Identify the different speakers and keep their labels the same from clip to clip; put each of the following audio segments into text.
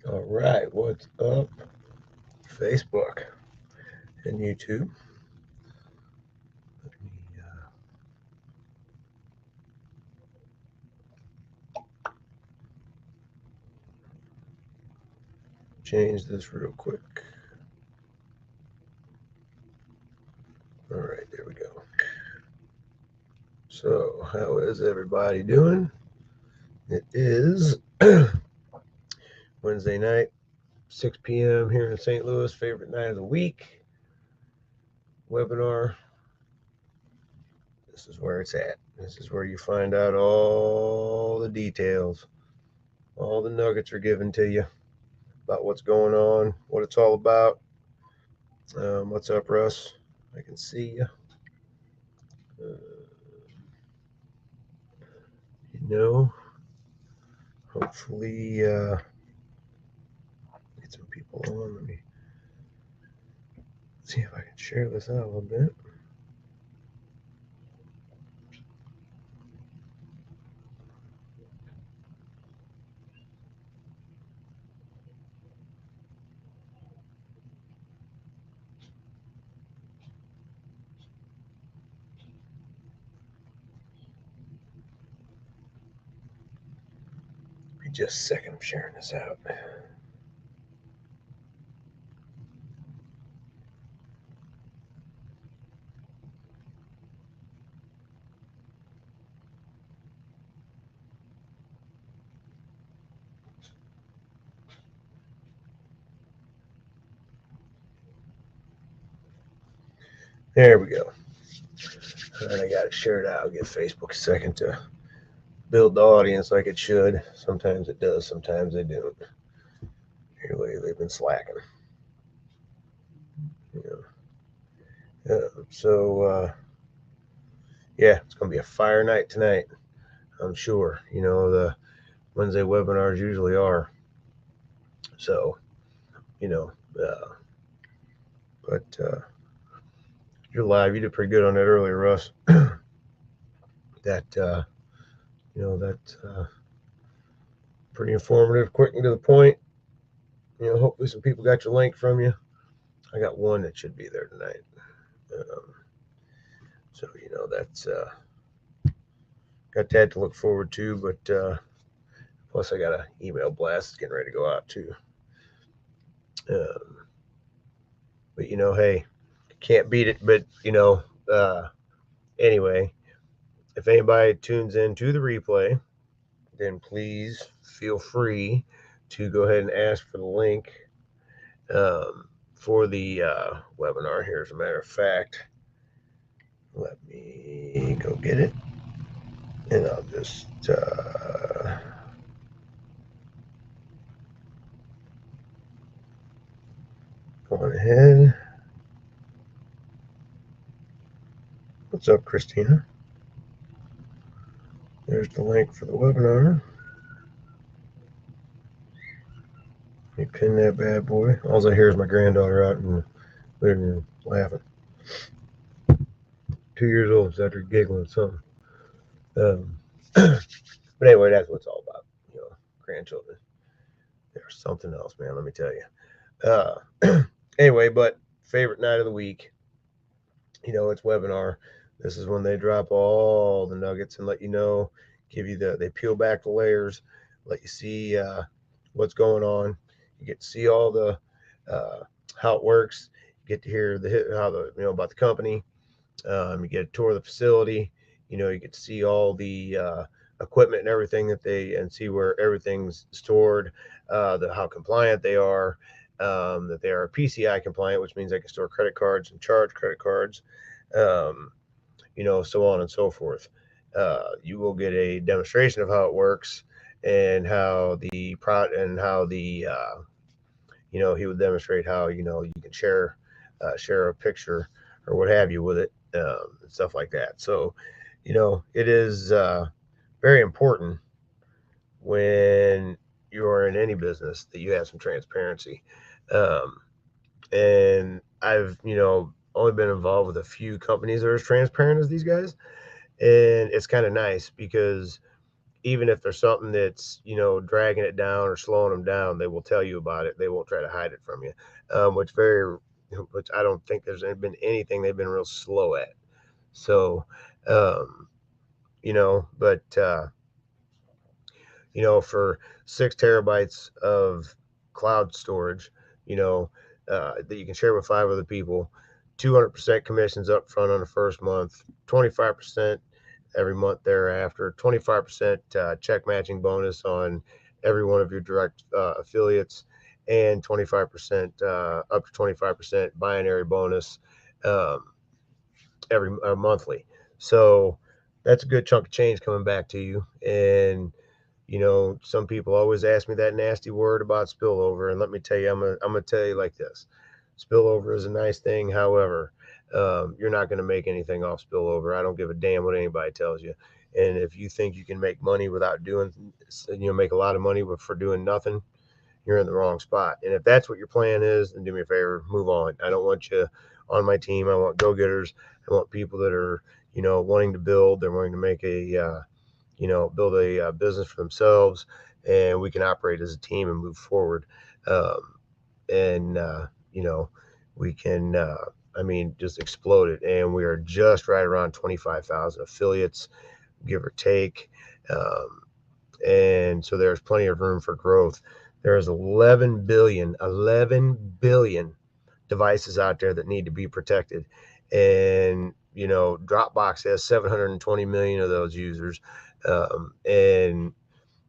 Speaker 1: All right, what's up, Facebook and YouTube? Let me change this real quick. All right, there we go. So, how is everybody doing? It is Wednesday night, 6 p.m. here in St. Louis. Favorite night of the week. Webinar. This is where it's at. This is where you find out all the details. All the nuggets are given to you about what's going on, what it's all about. What's up, Russ? I can see you. Hopefully, get some people on. Let me see if I can share this out a little bit. Be just a second. I'm sharing this out. There we go. And I got it shared out. I'll give Facebook a second to build the audience like it should. Sometimes it does, sometimes they don't. Here they've been slacking. Yeah, it's going to be a fire night tonight, I'm sure. The Wednesday webinars usually are. So, but you're live. You did pretty good on that earlier, Russ. that pretty informative, quick and to the point. Hopefully some people got your link from you. I got one that should be there tonight. So that's got that to look forward to. But plus I got an email blast that's getting ready to go out too. But hey, can't beat it. But anyway, if anybody tunes in to the replay, then please feel free to go ahead and ask for the link for the webinar here. As a matter of fact, let me go get it, and I'll just go on ahead. What's up, Christina? There's the link for the webinar. Let me pin that bad boy. All I hear is my granddaughter out in the living room laughing. 2 years old, so after giggling at something. But anyway, that's what it's all about. Grandchildren. There's something else, man. Let me tell you. Anyway, but favorite night of the week. It's webinar. This is when they drop all the nuggets and let you know, they peel back the layers, let you see what's going on. You get to see all the how it works. You get to hear about the company. You get a tour of the facility. You get to see all the equipment and everything and see where everything's stored, how compliant they are, that they are PCI compliant, which means they can store credit cards and charge credit cards, so on and so forth. You will get a demonstration of how it works and how the he would demonstrate how you can share a picture or what have you with it, and stuff like that. So it is very important when you're in any business that you have some transparency. And I've only been involved with a few companies that are as transparent as these guys, and it's kind of nice because even if there's something that's, dragging it down or slowing them down, they will tell you about it. They won't try to hide it from you, which I don't think there's been anything they've been real slow at. So, um, but for 6 terabytes of cloud storage, that you can share with 5 other people, 200% commissions up front on the first month, 25% every month thereafter, 25% check matching bonus on every one of your direct affiliates, and 25% up to 25% binary bonus um, every monthly. So that's a good chunk of change coming back to you. And some people always ask me that nasty word about spillover, and let me tell you, I'm gonna tell you like this: spillover is a nice thing. However, you're not going to make anything off spillover. I don't give a damn what anybody tells you. And if you think you can make money without doing, make a lot of money for doing nothing, you're in the wrong spot. And if that's what your plan is, then do me a favor, move on. I don't want you on my team. I want go-getters. I want people that are, wanting to build. They're wanting to make build a business for themselves, and we can operate as a team and move forward. And we can, just explode it. And we are just right around 25,000 affiliates, give or take. And so there's plenty of room for growth. There's 11 billion devices out there that need to be protected. And, Dropbox has 720 million of those users. And,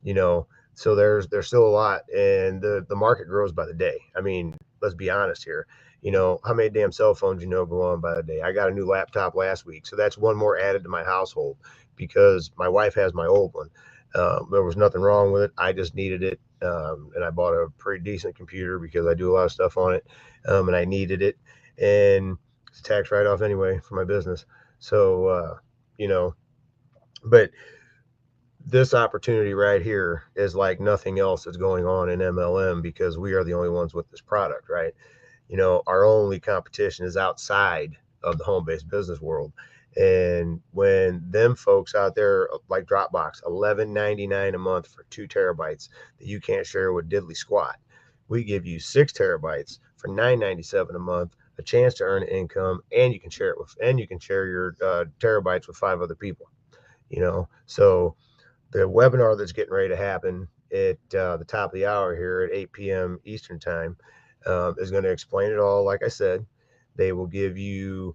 Speaker 1: you know, so there's still a lot, and the market grows by the day. I mean, let's be honest here. How many damn cell phones go on by the day? I got a new laptop last week, so that's one more added to my household because my wife has my old one. There was nothing wrong with it. I just needed it, and I bought a pretty decent computer because I do a lot of stuff on it, and I needed it, and it's a tax write-off anyway for my business. So, but this opportunity right here is like nothing else that's going on in MLM because we are the only ones with this product, right? Our only competition is outside of the home-based business world. And when them folks out there like Dropbox, $11.99 a month for 2 terabytes that you can't share with diddly squat, we give you 6 terabytes for $9.97 a month, a chance to earn income, and you can share your terabytes with 5 other people. So the webinar that's getting ready to happen at the top of the hour here at 8 p.m. Eastern time is going to explain it all. Like I said, they will give you,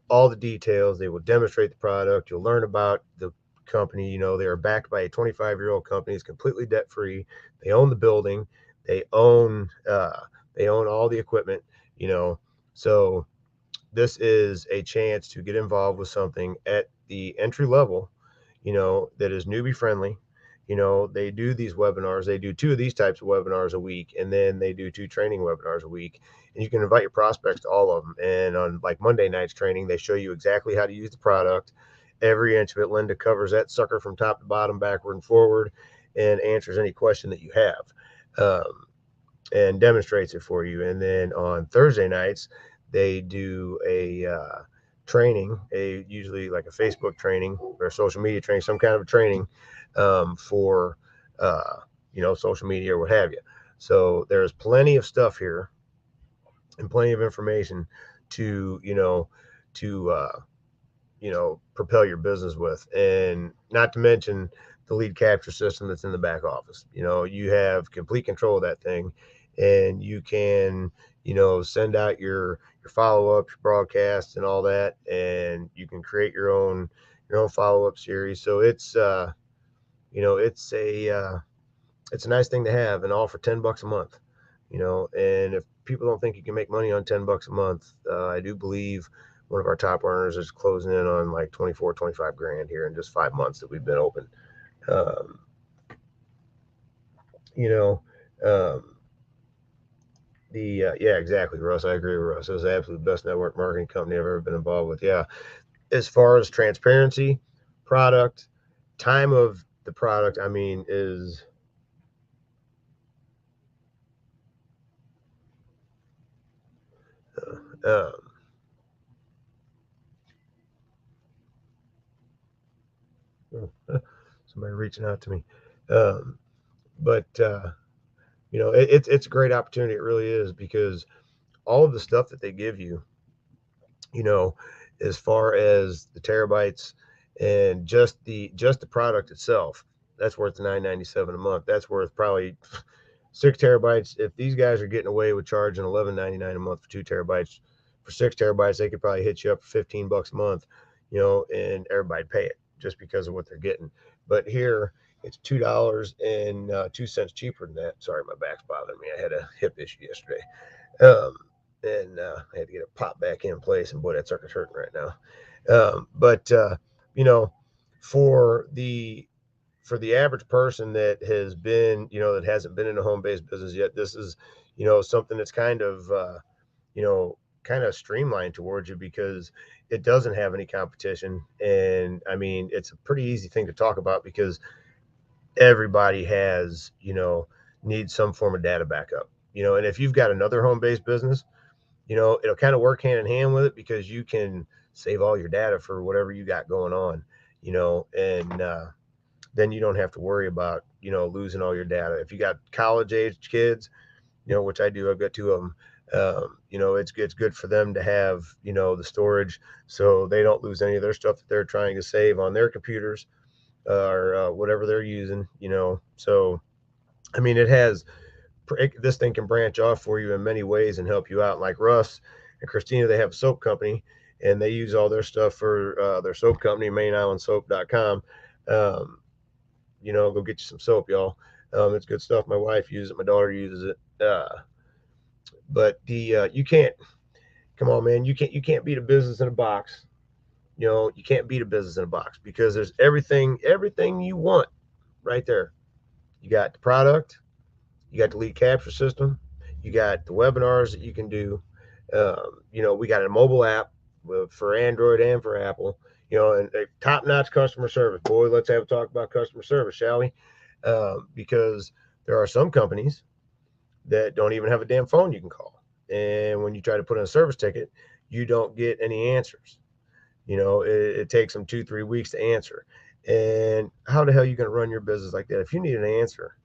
Speaker 1: all the details. They will demonstrate the product. You'll learn about the company. They are backed by a 25-year-old company. It's completely debt free. They own the building. They own all the equipment. So this is a chance to get involved with something at the entry level, that is newbie friendly. They do these webinars. They do 2 of these types of webinars a week, and then they do 2 training webinars a week. And you can invite your prospects to all of them. And on like Monday night's training, they show you exactly how to use the product. Every inch of it, Linda covers that sucker from top to bottom, backward and forward, and answers any question that you have, and demonstrates it for you. And then on Thursday nights, they do a training, usually like a Facebook training or a social media training, some kind of a training for social media or what have you. So there's plenty of stuff here and plenty of information to propel your business with, and not to mention the lead capture system that's in the back office. You have complete control of that thing, and you can send out your follow-up, your broadcasts and all that, and you can create your own follow-up series. So it's it's a nice thing to have, and all for $10 a month. And if people don't think you can make money on $10 a month, I do believe one of our top earners is closing in on like 24, 25 grand here in just 5 months that we've been open. Um, you know, um, yeah, exactly, Russ. I agree with Russ. It was the absolute best network marketing company I've ever been involved with. Yeah. As far as transparency, product, time of the product, is uh, some somebody reaching out to me. Um, but it's a great opportunity. It really is, because all of the stuff that they give you, you know, as far as the terabytes and just the product itself, that's worth $9.97 a month. That's worth probably 6 terabytes. If these guys are getting away with charging $11.99 a month for 2 terabytes, for 6 terabytes, they could probably hit you up for $15 a month, and everybody pay it just because of what they're getting. But here it's $2.02 cheaper than that. Sorry, my back's bothering me. I had a hip issue yesterday. And I had to get it popped back in place, and boy, that sucker's hurting right now. But you know, for the average person that has been, that hasn't been in a home based business yet, this is, something that's you know, kind of streamlined towards you, because it doesn't have any competition. And I mean, it's a pretty easy thing to talk about, because everybody needs some form of data backup. And if you've got another home based business, it'll kind of work hand in hand with it, because you can save all your data for whatever you got going on, and then you don't have to worry about, losing all your data. If you got college age kids, which I do, I've got two of them. It's good for them to have, the storage, so they don't lose any of their stuff that they're trying to save on their computers, or whatever they're using, So, I mean, this thing can branch off for you in many ways and help you out. Like Russ and Christina, they have a soap company, and they use all their stuff for their soap company, mainislandsoap.com. Um, go get you some soap, y'all. It's good stuff. My wife uses it. My daughter uses it. But you can't, come on, man. You can't beat a business in a box. You can't beat a business in a box, because there's everything you want right there. You got the product, you got the lead capture system, you got the webinars that you can do. We got a mobile app for Android and for Apple. And top-notch customer service. Boy, let's have a talk about customer service, shall we? Because there are some companies that don't even have a damn phone you can call, and when you try to put in a service ticket, you don't get any answers. It takes them 2-3 weeks to answer. And how the hell are you going to run your business like that if you need an answer?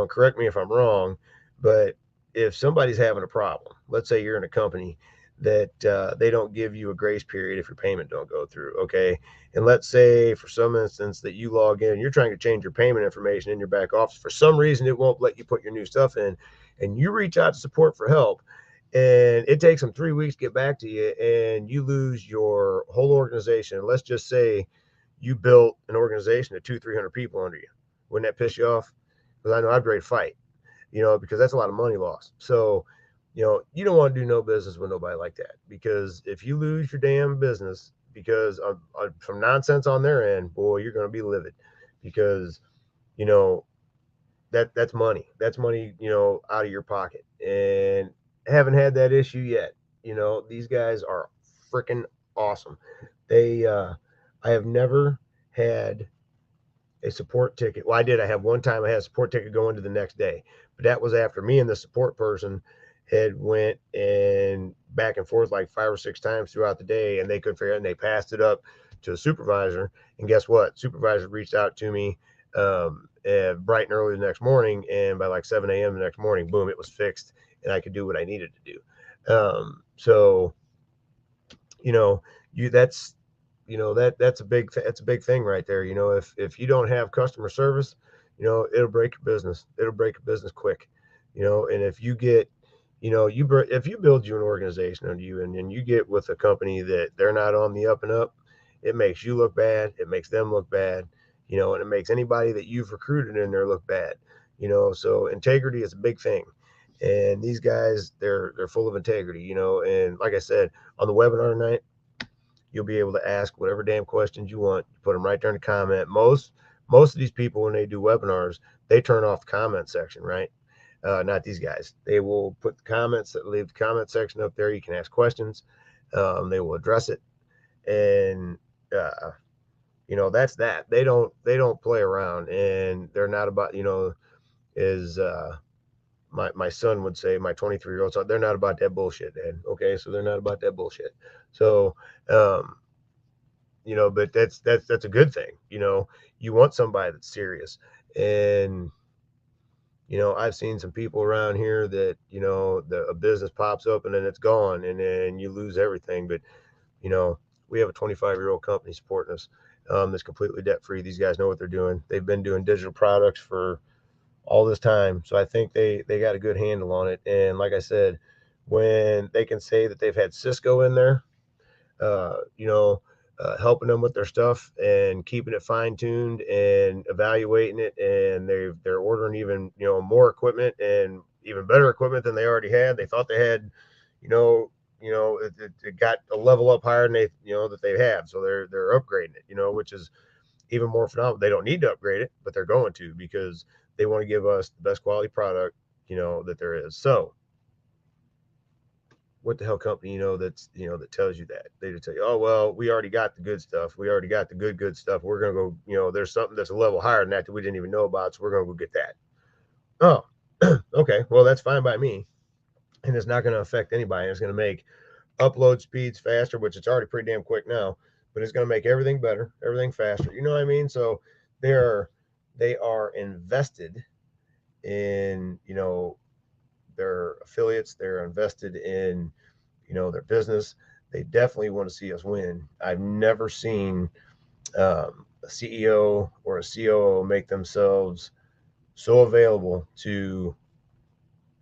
Speaker 1: Correct me if I'm wrong, but if somebody's having a problem, let's say you're in a company that they don't give you a grace period if your payment don't go through, okay? And let's say for some instance that you log in, you're trying to change your payment information in your back office. For some reason, it won't let you put your new stuff in, and you reach out to support for help, and it takes them 3 weeks to get back to you, and you lose your whole organization. And let's just say you built an organization of 200-300 people under you. Wouldn't that piss you off? Because I know I'd ready to fight, because that's a lot of money lost. So, you don't want to do no business with nobody like that, because if you lose your damn business because of from nonsense on their end, boy, you're going to be livid, because, you know, that's money. That's money, out of your pocket. And haven't had that issue yet. These guys are freaking awesome. I have never had a support ticket. Well, I did. I have one time I had a support ticket go into the next day, but that was after me and the support person had went and back and forth like 5 or 6 times throughout the day, and they couldn't figure it, and they passed it up to a supervisor. And guess what? Supervisor reached out to me bright and early the next morning, and by like 7 a.m. the next morning, boom, it was fixed, and I could do what I needed to do. So you know, you that's that's a big thing right there. If you don't have customer service, it'll break your business. It'll break your business quick. And if you get, if you build you an organization under you, and you get with a company that they're not on the up and up, it makes you look bad. It makes them look bad. And it makes anybody that you've recruited in there look bad. So integrity is a big thing. And these guys, they're full of integrity. And like I said, on the webinar tonight, you'll be able to ask whatever damn questions you want. You put them right there in the comment. Most of these people, when they do webinars, they turn off the comment section, right? Not these guys. They will put the comments, leave the comment section up there. You can ask questions. They will address it, and that's that. They don't play around, and they're not about, is my son would say, my 23-year-old son, they're not about that bullshit, Dad. Okay, so they're not about that bullshit. So but that's a good thing. you want somebody that's serious. And I've seen some people around here that a business pops up and then it's gone, and then you lose everything. But you know, we have a 25-year-old company supporting us, that's completely debt free. These guys know what they're doing. They've been doing digital products for all this time, so I think they got a good handle on it. And like I said, when they can say that they've had Cisco in there, uh, you know, helping them with their stuff and keeping it fine tuned and evaluating it, and they're ordering even more equipment and even better equipment than they already had. They thought they had, it got a level up higher than that they have, so they're upgrading it, which is even more phenomenal. They don't need to upgrade it, but they're going to, because they want to give us the best quality product that there is. So what the hell company that's that tells you that? They just tell you, oh well, we already got the good stuff, we already got the good stuff, we're gonna go, there's something that's a level higher than that we didn't even know about, so we're gonna go get that. Oh, okay, well that's fine by me, and it's not going to affect anybody. It's going to make upload speeds faster, which it's already pretty damn quick now, but it's going to make everything better, everything faster, you know what I mean? So they are invested in their affiliates, they're invested in their business. They definitely want to see us win. I've never seen a CEO or a COO make themselves so available to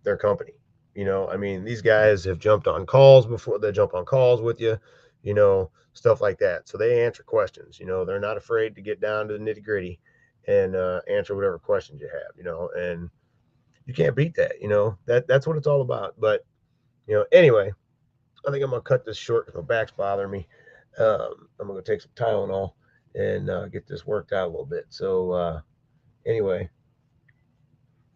Speaker 1: their company. I mean, these guys have jumped on calls before. They jump on calls with you, stuff like that. So they answer questions. They're not afraid to get down to the nitty gritty and answer whatever questions you have. And you can't beat that. That's what it's all about. But anyway, I think I'm gonna cut this short because my back's bothering me. I'm gonna go take some Tylenol and get this worked out a little bit. So anyway,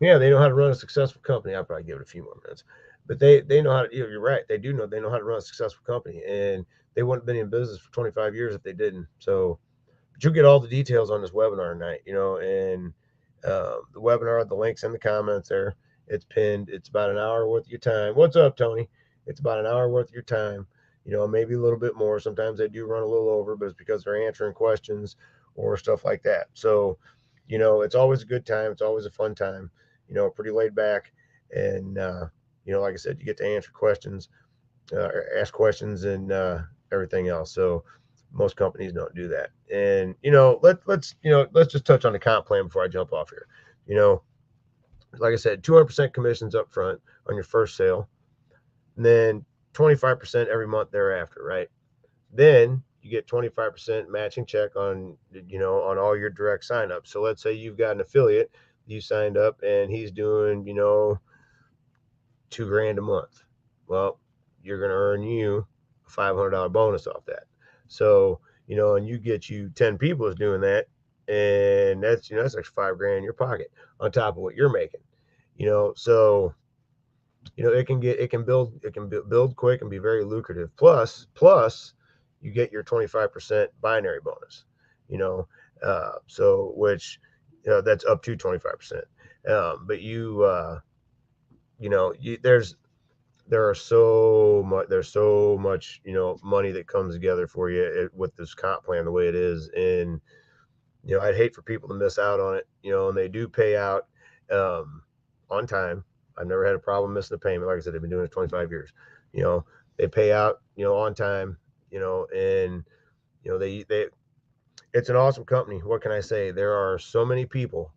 Speaker 1: yeah, they know how to run a successful company. I'll probably give it a few more minutes, but they know how to. You're right. They know how to run a successful company, and they wouldn't have been in business for 25 years if they didn't. So, but you'll get all the details on this webinar tonight. And the webinar, the links in the comments there. It's pinned. It's about an hour worth of your time. What's up, Tony? It's about an hour worth of your time. Maybe a little bit more. Sometimes they do run a little over, but it's because they're answering questions or stuff like that. So, it's always a good time. It's always a fun time. Pretty laid back. And, like I said, you get to answer questions, ask questions, and everything else. So most companies don't do that. And, let's just touch on the comp plan before I jump off here. Like I said, 200% commissions up front on your first sale, and then 25% every month thereafter, right? Then you get 25% matching check on on all your direct signups. So let's say you've got an affiliate, you signed up and he's doing $2,000 a month. Well, you're going to earn you a $500 bonus off that. So and you get 10 people is doing that, and that's like $5,000 in your pocket on top of what you're making. So it can build quick and be very lucrative. Plus you get your 25% binary bonus. So which that's up to 25%. But there's so much money that comes together for you with this comp plan the way it is. And I'd hate for people to miss out on it. And they do pay out on time. I've never had a problem missing a payment. Like I said, they've been doing it 25 years. They pay out on time. And they it's an awesome company. What can I say? There are so many people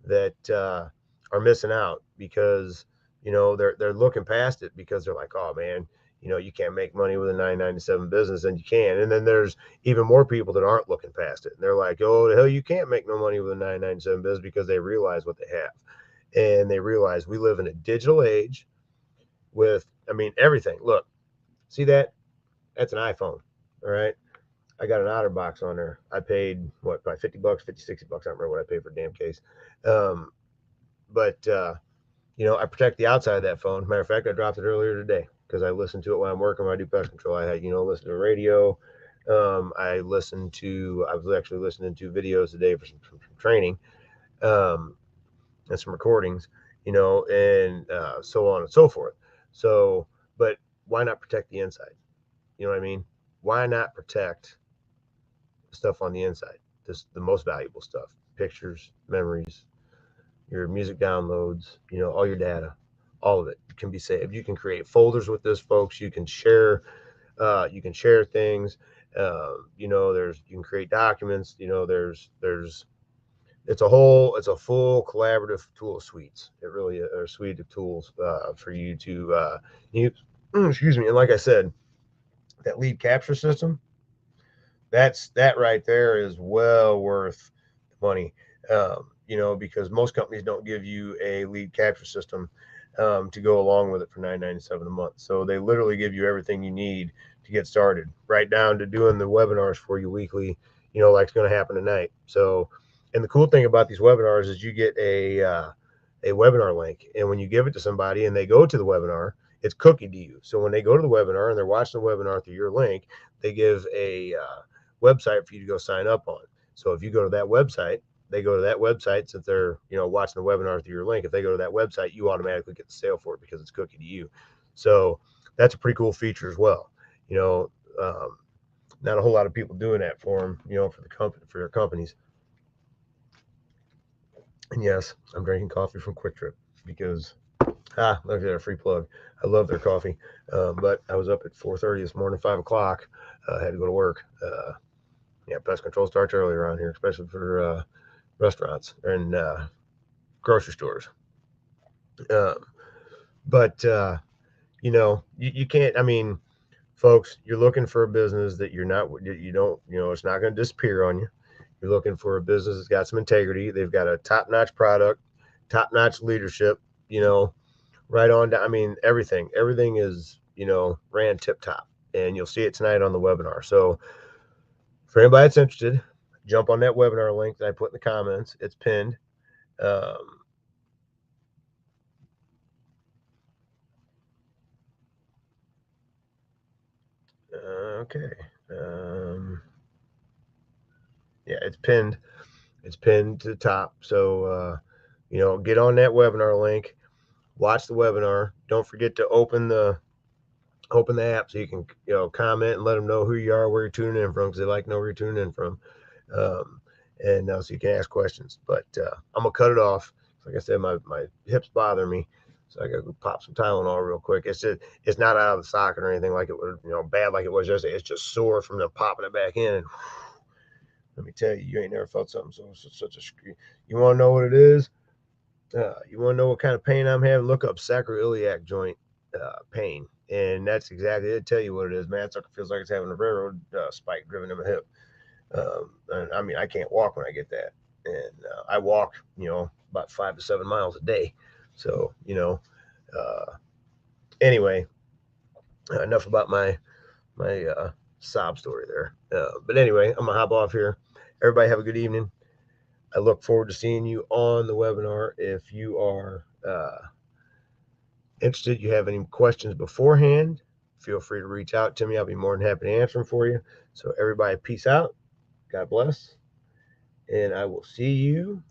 Speaker 1: that are missing out because they're looking past it, because they're like, oh man, you can't make money with a 997 business, and you can. And then there's even more people that aren't looking past it, and they're like, oh the hell, you can't make no money with a 997 business, because they realize what they have, and they realize we live in a digital age with, I mean, everything. Look, see that's an iPhone. All right, I got an OtterBox on there. I paid what, probably $50, 50, $60. I don't remember what I paid for a damn case. But I protect the outside of that phone. Matter of fact, I dropped it earlier today because I listen to it when I'm working, when I do pest control. I had, listen to radio. I was actually listening to videos today for some training, and some recordings, and so on and so forth. So, but why not protect the inside? You know what I mean? Why not protect the stuff on the inside? the most valuable stuff: pictures, memories, your music downloads, all your data, all of it can be saved. You can create folders with this, folks. You can share things. You can create documents. It's a full collaborative tool suites. It really is a suite of tools for you to use. Excuse me. And like I said, that lead capture system, that right there is well worth the money. Because most companies don't give you a lead capture system to go along with it for $9.97 a month. So they literally give you everything you need to get started, right down to doing the webinars for you weekly, like it's going to happen tonight. So, and the cool thing about these webinars is you get a webinar link, and when you give it to somebody and they go to the webinar, it's cookie to you. So when they go to the webinar and they're watching the webinar through your link, they give a website for you to go sign up on. So if you go to that website, they go to that website. Since they're watching the webinar through your link, if they go to that website, you automatically get the sale for it because it's cookie to you. So that's a pretty cool feature as well. Not a whole lot of people doing that for them, for the company, for their companies. And yes, I'm drinking coffee from Quick Trip because look at their free plug. I love their coffee. But I was up at 4:30 this morning, 5 o'clock. Had to go to work. Pest control starts early around here, especially for restaurants and grocery stores. But you can't. I mean, folks, you're looking for a business that you don't, it's not going to disappear on you. You're looking for a business that's got some integrity. They've got a top-notch product, top-notch leadership. Right on down. I mean, everything is ran tip top, and you'll see it tonight on the webinar. So for anybody that's interested, jump on that webinar link that I put in the comments. It's pinned. Okay. It's pinned. It's pinned to the top. So get on that webinar link, watch the webinar. Don't forget to open the app so you can comment and let them know who you are, where you're tuning in from, because they like to know where you're tuning in from. And so you can ask questions. But I'm gonna cut it off. Like I said, my hips bother me, so I gotta go pop some Tylenol real quick. It's not out of the socket or anything like it was, bad like it was yesterday. It's just sore from them popping it back in. And let me tell you, you ain't never felt something such a scream. You want to know what it is? You want to know what kind of pain I'm having? Look up sacroiliac joint pain, and that's exactly it. Tell you what it is, man. It feels like it's having a railroad spike driven in my hip. And I mean, I can't walk when I get that, and I walk, about 5 to 7 miles a day. So, anyway, enough about my sob story there. But anyway, I'm gonna hop off here. Everybody have a good evening. I look forward to seeing you on the webinar. If you are interested, you have any questions beforehand, feel free to reach out to me. I'll be more than happy to answer them for you. So everybody, peace out. God bless. And I will see you